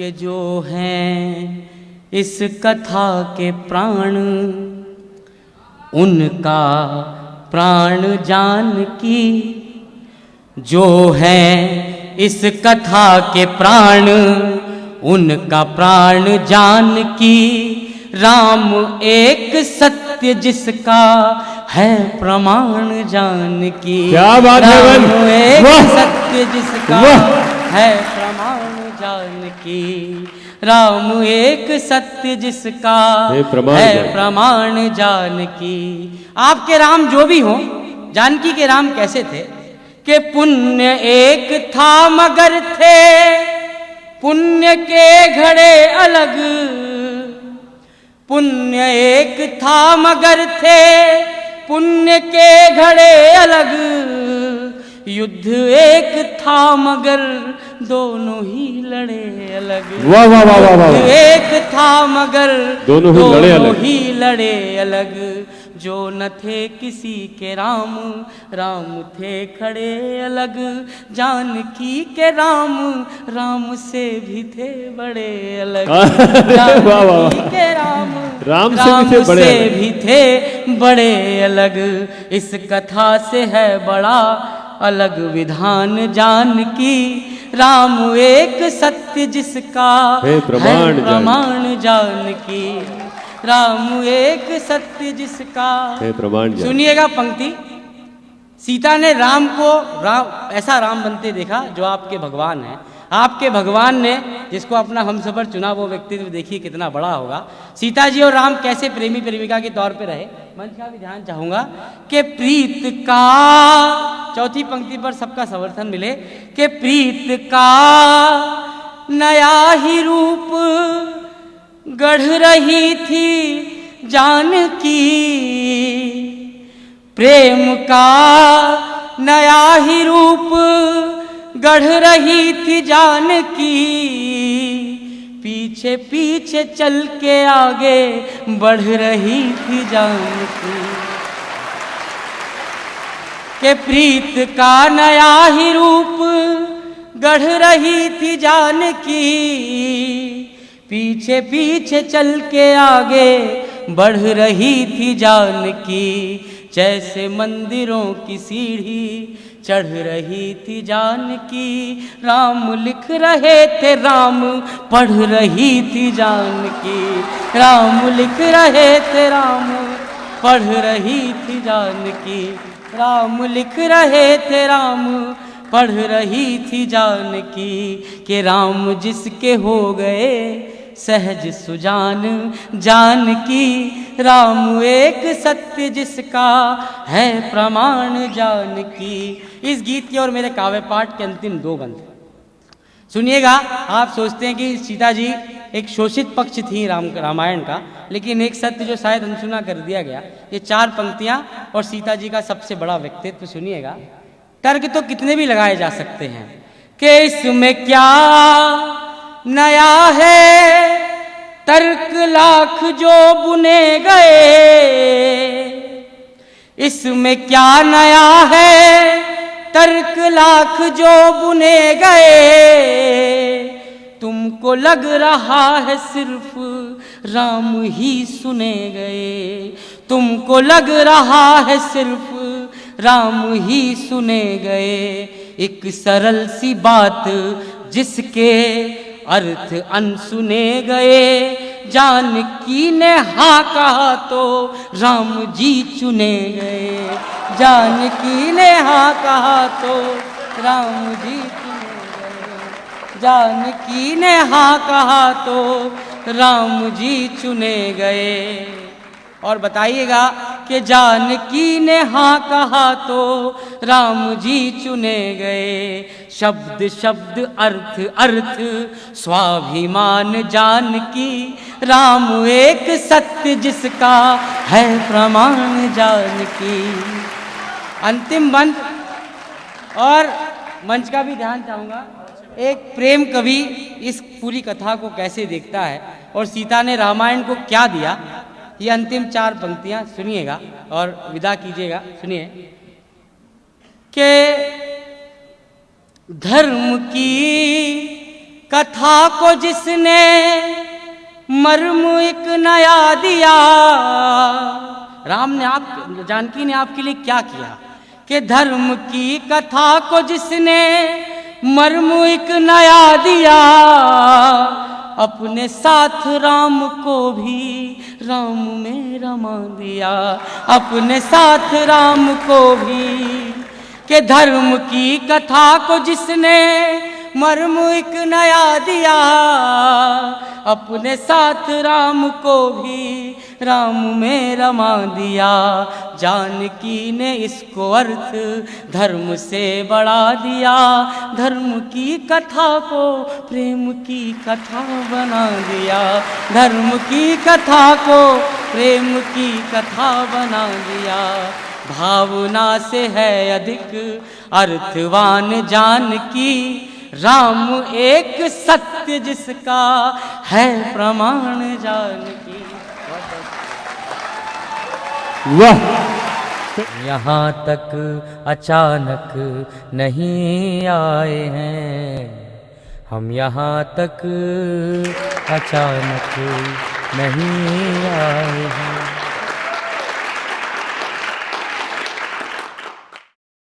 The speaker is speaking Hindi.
के जो हैं इस कथा के प्राण, उनका प्राण जानकी। जो है इस कथा के प्राण, उनका प्राण जानकी। राम एक सत्य जिसका है प्रमाण जानकी। क्या बात है राम एक सत्य जिसका है प्रमाण जानकी। राम एक सत्य जिसका है प्रमाण जानकी। आपके राम जो भी हो, जानकी के राम कैसे थे कि पुण्य एक था मगर थे पुण्य के घड़े अलग। पुण्य एक था मगर थे पुण्य के घड़े अलग। युद्ध एक था मगर दोनों ही लड़े अलग। वाह वाह वाह वाह वाह। एक था मगर दोनों ही लड़े अलग। जो न थे किसी के राम, राम थे खड़े अलग। जानकी के राम, राम से भी थे बड़े अलग। जानकी के राम से भी थे बड़े अलग। इस कथा से है बड़ा अलग विधान जानकी। राम एक सत्य जिसका है प्रमाण जानकी। राम एक सत्य जिसका है प्रमाण। सुनिएगा पंक्ति। सीता ने राम को ऐसा राम बनते देखा जो आपके भगवान है। आपके भगवान ने जिसको अपना हमसफर चुना वो व्यक्तित्व देखिए कितना बड़ा होगा। सीता जी और राम कैसे प्रेमी प्रेमिका के तौर पे रहे। मंच का भी ध्यान चाहूंगा कि प्रीत का, चौथी पंक्ति पर सबका समर्थन मिले कि प्रीत का नया ही रूप गढ़ रही थी जानकी। प्रेम का नया ही रूप गढ़ रही थी जानकी। पीछे पीछे चल के आगे बढ़ रही थी जानकी। के प्रीत का नया ही रूप गढ़ रही थी जानकी। पीछे पीछे चल के आगे बढ़ रही थी जानकी। जैसे मंदिरों की सीढ़ी चढ़ रही थी जानकी। राम लिख रहे थे, राम पढ़ रही थी जानकी। राम लिख रहे थे, राम पढ़ रही थी जानकी। राम लिख रहे थे, राम पढ़ रही थी जानकी। के राम जिसके हो गए सहज सुजान जानकी। राम एक सत्य जिसका है प्रमाण जानकी। इस गीत के और मेरे काव्य पाठ के अंतिम दो बंद सुनिएगा। आप सोचते हैं कि सीता जी एक शोषित पक्ष थी रामायण का, लेकिन एक सत्य जो शायद अनसुना कर दिया गया। ये चार पंक्तियां और सीता जी का सबसे बड़ा व्यक्तित्व सुनिएगा। तर्क तो कितने भी लगाए जा सकते हैं कि इसमें क्या नया है, तर्क लाख जो बुने गए। इसमें क्या नया है, तर्क लाख जो बुने गए। तुमको लग रहा है सिर्फ राम ही सुने गए। तुमको लग रहा है सिर्फ राम ही सुने गए। एक सरल सी बात जिसके अर्थ अनसुने गए। जानकी ने हाँ कहा तो राम जी चुने गए। जानकी ने हाँ कहा तो राम जी चुने गए। जानकी ने हाँ कहा तो राम जी चुने गए। और बताइएगा कि जानकी ने हाँ कहा तो राम जी चुने गए। शब्द शब्द अर्थ अर्थ स्वाभिमान जानकी। राम एक सत्य जिसका है प्रमाण जानकी। अंतिम बंद और मंच का भी ध्यान चाहूंगा। एक प्रेम कवि इस पूरी कथा को कैसे देखता है और सीता ने रामायण को क्या दिया। ये अंतिम चार पंक्तियां सुनिएगा और विदा कीजिएगा। सुनिए कि धर्म की कथा को जिसने मर्म एक नया दिया। राम ने जानकी ने आपके लिए क्या किया कि धर्म की कथा को जिसने मर्म एक नया दिया, अपने साथ राम को भी राम में रमा दिया। अपने साथ राम को भी कि धर्म की कथा को जिसने मर्म एक नया दिया, अपने साथ राम को भी राम में रमा दिया। जानकी ने इसको अर्थ धर्म से बढ़ा दिया, धर्म की कथा को प्रेम की कथा बना दिया। धर्म की कथा को प्रेम की कथा बना दिया। भावना से है अधिक अर्थवान जानकी, राम एक सत्य जिसका है प्रमाण जानकी। वाह। यहाँ तक अचानक नहीं आए हैं, हम यहाँ तक अचानक नहीं आए हैं।